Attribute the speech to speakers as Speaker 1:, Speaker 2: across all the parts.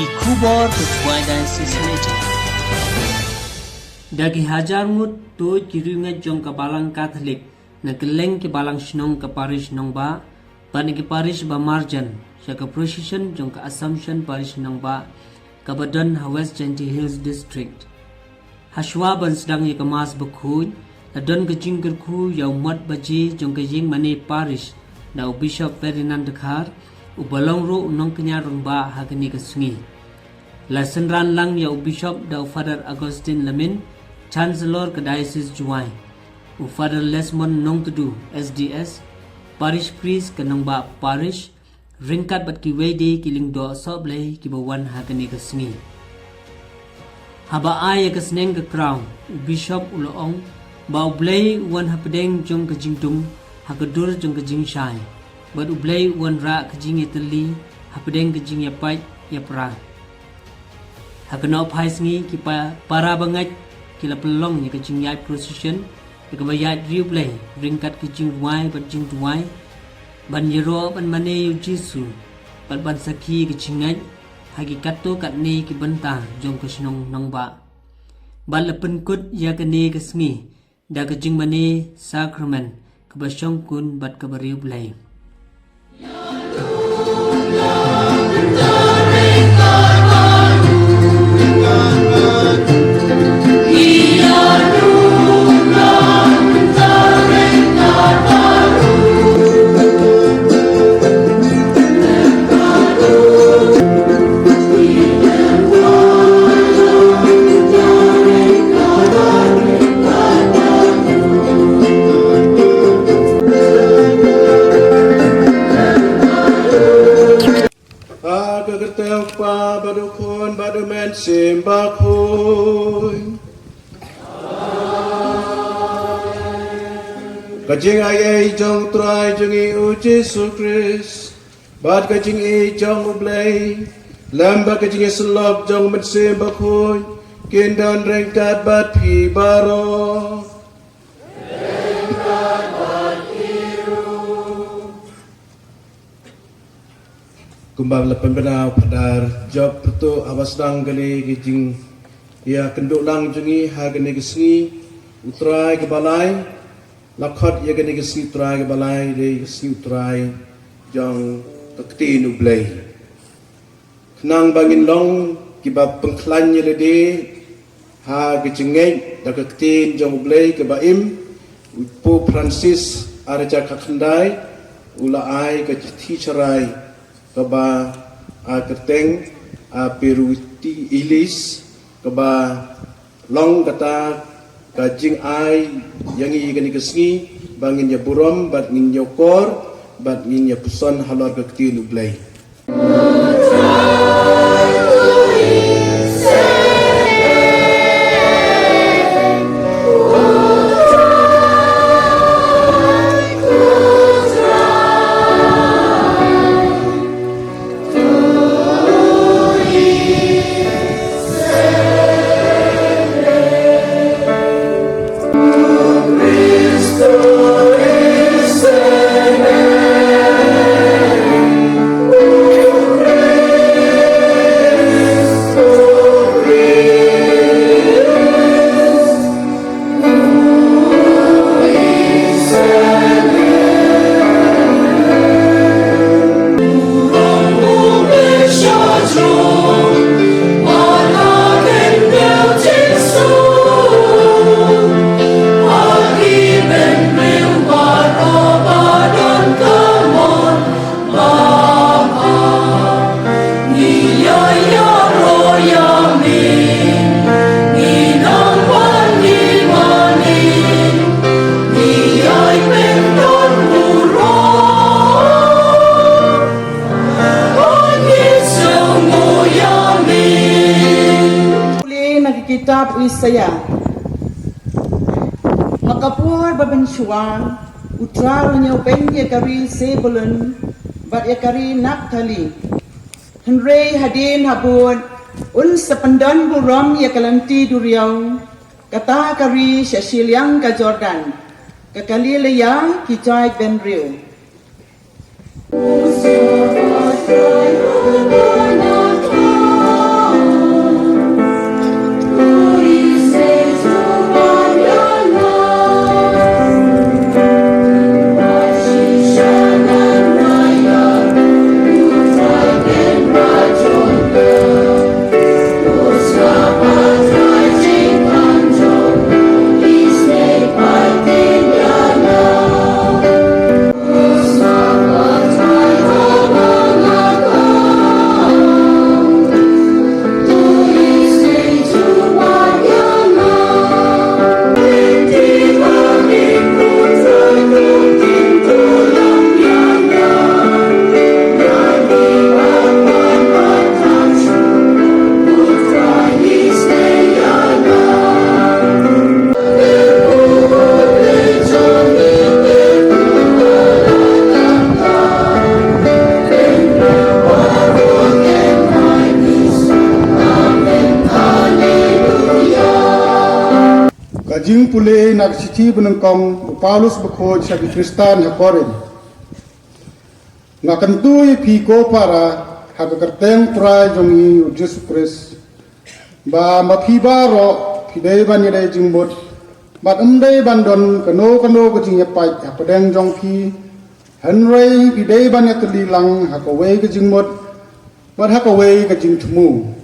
Speaker 1: ki khubor ke tuai diocese meja. Dagi hajar ngut to kiringa jong ka balang Catholic na keleng ke balang shnong ka parish nong ba pan ke parish ba marjan sya ka procession jong ka Assumption parish nong ba ka badan ha West Genty Hills district. Hashwa ban sedang ye ka mas bakhuj na don ka jingker khu yaw mat baji jong ka jing mane parish na Bishop Ferdinand Khar ubalong ro nong kanya rong ba ha kini ka sungi. Lasan ran lang yaw Bishop da Father Augustine Lamin Chancellor ka Diocese Juwai Father Lesmond Nong Tudu SDS Parish Priest ka nong ba parish ringkat bat ki wede kiling do soblay ki bawan ha kani ka singi haba ay ka sneng ka crown Bishop uloong ba ublay wan hapdeng jong ka jingdum ha ka dur jong ka jing shai bat ublay wan ra ka jing itali hapdeng ka jing yapai yapra ha ka no phai singi ki para bangat kila pelong ni ka jing yai procession ka bayat riublay ringkat ki jing wai bat jing tuai ban yero ban mane yu jisu ban saki ki chingai hagi katto kat ne ki banta jong ka snong nong ba ban lapen kut ya ka ne ka sngi da ka jing mane sacrament ka ba shong kun bat ka bariu blai
Speaker 2: Kajing ayai jong trai jong i u Jesu Christ bad kajing i jong ublay lamba kajing i selop jong mensim bakhoy kindan rengkat bad pi baro rengkat bad iru kumbang lepen benau padar job pertu awas dang kali kajing ia kenduk lang jong i ha kene kesengi utrai ke balai lakot ya gani kesi utrai ke balai de kesi utrai jong takti nublay kenang bangin long kibab pengklan ye de ha gejengeng da kaktin jong ublay ke baim Pope Francis araja kakandai ula ai ke ti cerai ke ba a kerteng a peruti ilis ke ba long kata kajing ai yang i gani kesengi bangin ya burom bat ngin yokor bat ngin ya puson halor kakti nublay
Speaker 3: Kitab Isaya Makapur babensuan utrar nyobeng ye kari Sebulun bat ye kari Naphtali Henry hadin habun un sependan buram ye kalanti duriau kata kari Syasilyang ka Jordan ka Galilea ki Jai Ben Riu
Speaker 4: jing pule nak siti benengkong Paulus bekoj sa Kristan hakorin ngakentu pi ko para hagakerteng prai jongi Jesus Christ ba mapiba ro pidai ban yadai jingbot bat umdai bandon kano ke jing yapai hapadeng jong pi hanrei pidai ban yatlilang hakawei ke jingbot bat hakawei ke jing temu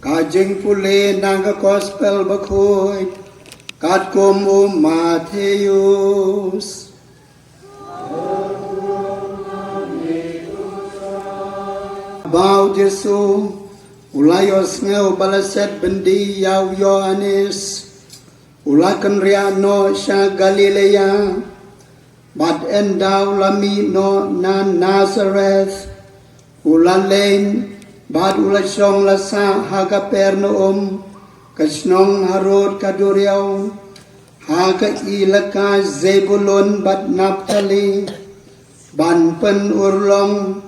Speaker 4: Kajing pule nangga gospel bakoi kat komu Mateus bau Jesu ulayos ngeu balaset bendi yau Yohanes ulakan riano sya Galilea bat endau lami no nan Nazareth ulalain bad ulasong lasa haga Pernaum kasnong Harod kaduriaw haga ilaka Zebulun bad Naphtali banpen urlong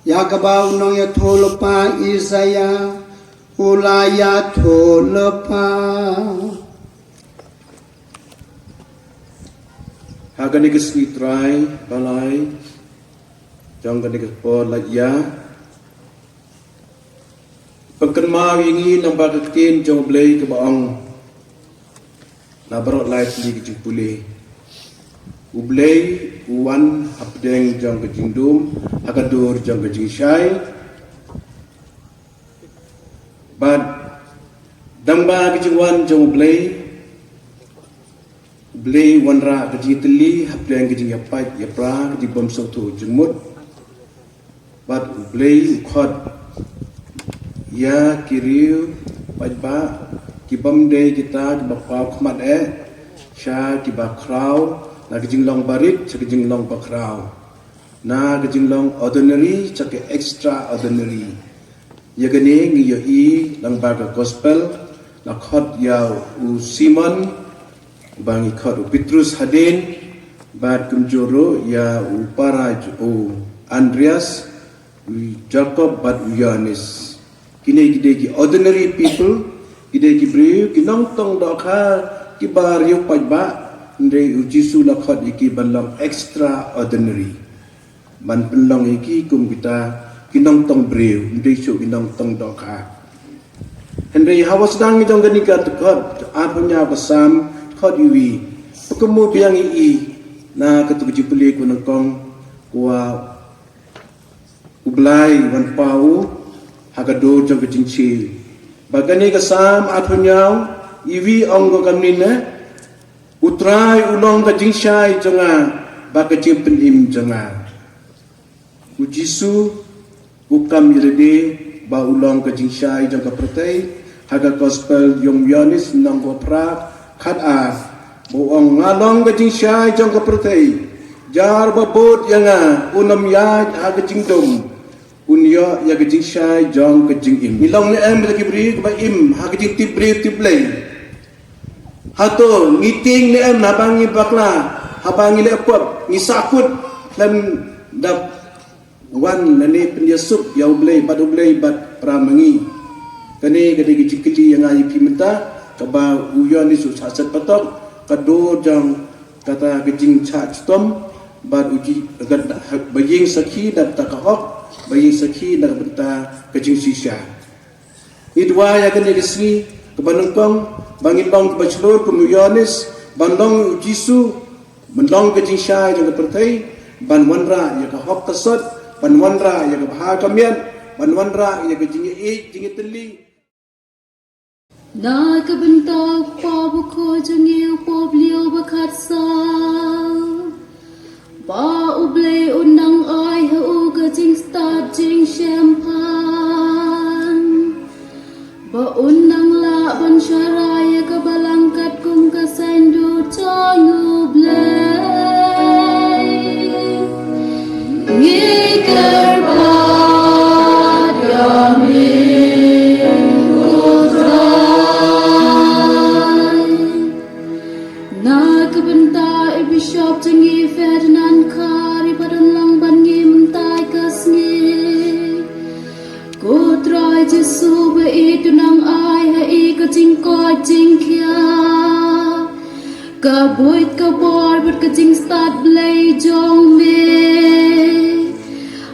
Speaker 4: yagabaw nong yatulupa Isaya ulaya tulupa
Speaker 2: haga nigas itray balay jang nigas po ladya pagkanma wingi ng bagatin jong blay kabaong nabarot light li kajing puli ublay uwan hapdeng jong kajing dum hakadur jong kajing syay bad damba kajing wan jong blay wanra kajing teli hapdeng kajing yapay yapra kajing bamsok tu jengmut bad ublay ukhod ya kiriu pajba kibam de kita kibapau khmat sha kibakrau na kijinglong barit sa kijinglong bakrau na kijinglong ordinary sa ke extraordinary ya gani ngiyo i lang baga gospel na khot yaw u Simon bangi khot u Petrus hadin bad kumjoro ya u Paraj u Andreas u Jacob bad u Yohanes kini ki ordinary people kide ki bri kinong tong dokha ki bar yo pajba ndre ujisu lakhot iki banlong extraordinary man penlong iki kum kita kinong tong bri ndre su kinong tong dokha ndre hawas dang mi jong gani ka khot apunya basam khot iwi pekemu biang i na ketuji puli kunong kong kwa ublai wan pau hagado jong kejingchi bagani kasam athunyau iwi onggo kamnina utrai ulong kejingshai jonga bagajing penim jonga ujisu ukam yirede ba ulong kejingshai jong kapertai haga gospel yong Yohanes nanggo pra khat a boong ngalong kejingshai jong kapertai jar babot yanga unam ya haga jingdom unyo ya kejing syai jong kejing im milong ni em lagi beri ke im ha kejing tibri tiblay hato meeting ni em habangi bakla habangi lepop ni sakut dan dap wan nani penyusup ya ublay bad pramangi kani kadi kecil-kecil yang ayi pimenta kaba uyon ni susasat patok kado jong kata kejing chat stom bad uji agad baying sakhi dan takahok bayi sakhi nak benta kejing sisya idwa ya kan kesni kebanungkong bangin long bachelor kumyonis bandong jisu bandong ke jingsha jong pertai ban wanra ya ka hok kasot ban wanra ya ka baha kamian ban wanra ya ka jingi teli
Speaker 5: na kabentag pabukho jungi poblio bakatsa ba uble unang ay hauga jing start jing champagne ba unang la ban sharaya kabalangkat kum kasendu chong uble ngiker ba yami Bishop Jengi Ferdinand Kari Padon Lang Bangi Mentai Kasngi Kutrai Jesu Beitu Nang Ai Hai Ka Jing Koi Jing Kia Ka Buit Ka Bor But Ka Jing Start Blay Jong Me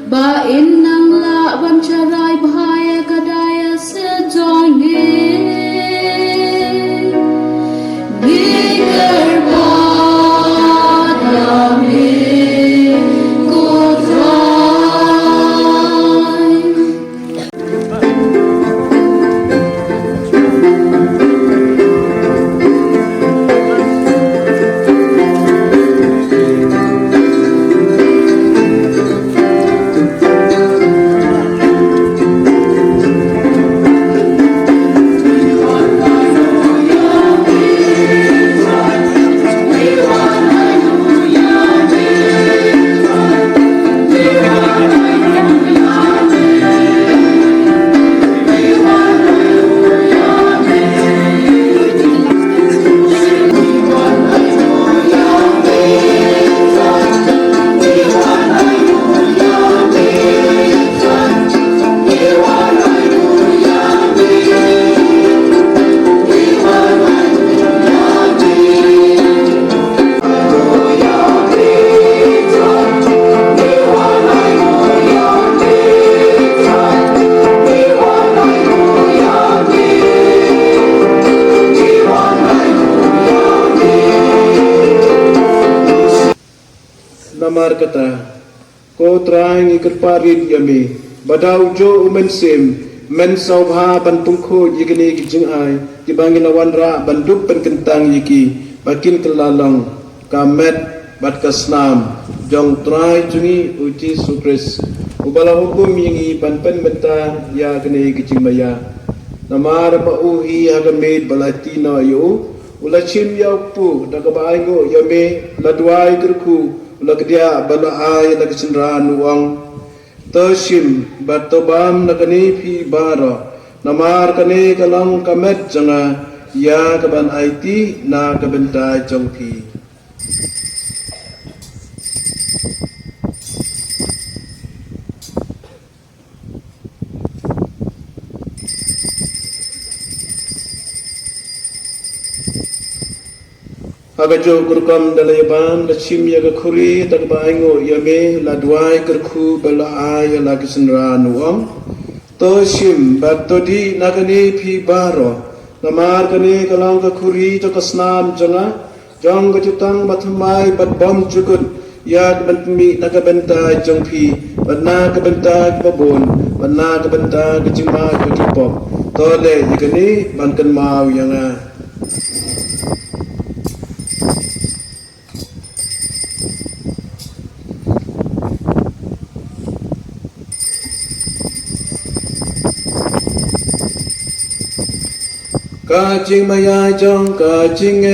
Speaker 5: Ba In Nang La Ban Charai Bahaya Kadaya Se Jong Ye Nigger Ba
Speaker 2: Namar kata, ko trying ikut parit yami, badau jo umensem, men saubha ban pungko yigini kijing ai, dibangin awan ra banduk pen kentang yiki, bakin kelalong, kamet bat kasnam, jong try jungi uji sukres, ubala hukum yingi ban pen menta ya kini kijing maya, namar mauhi hagamid balatino yu, ulachim yaupu dakabaingo yami ladwai gerku. Lagdia balai lag cendran uang tersim batobam nagani pi baro namar kane kalang kamet janga ya kaban IT na kabentai jongpi Agajo kurkam dalayaban lachim yaga khuri takbaingo yame ladwai kerku balai lagisenra nuam toshim batodi nagani pi baro namar kane kalang ka khuri to kasnam janga jong gajutang mathmai batbam jukut yag bantmi nagabenta jongpi banna kabenta babon banna kabenta gajima gajipop tole yigani bankan mau yanga Kajing maya jong kajing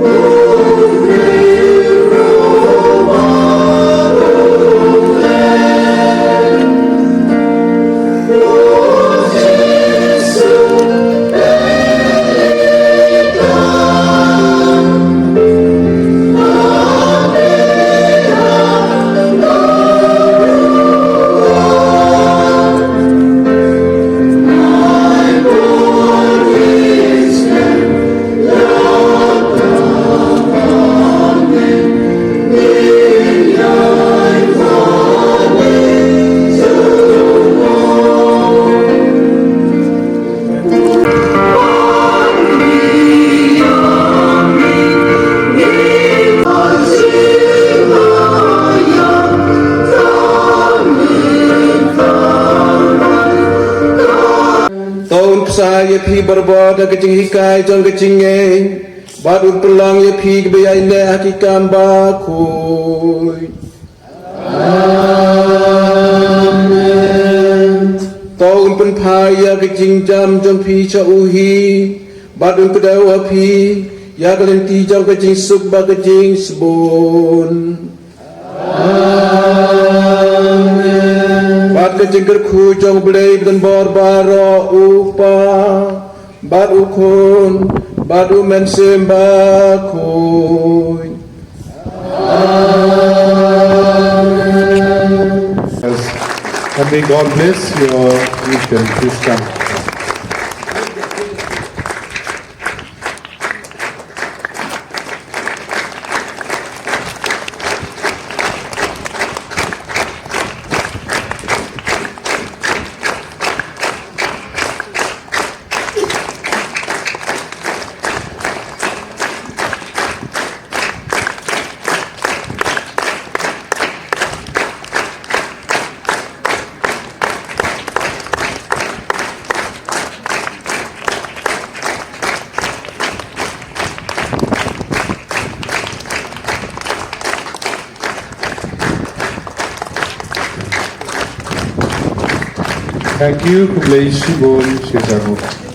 Speaker 5: Oh
Speaker 2: phi barba da kecing hikai jong kecing eng bat un pelang ye phi kebaya ne hakikam ba khoi amen to un pen phai ya kecing jam jong phi cha uhi bat un kedawa phi ya kalen ti jong kecing suk ba kecing sebon Bat kejengker kujong belai dan bor baro upa bat ukun bat umen sembakoi.
Speaker 6: And may God bless your mission, Christian. Thank you, Kublai Shibon Shizarmo.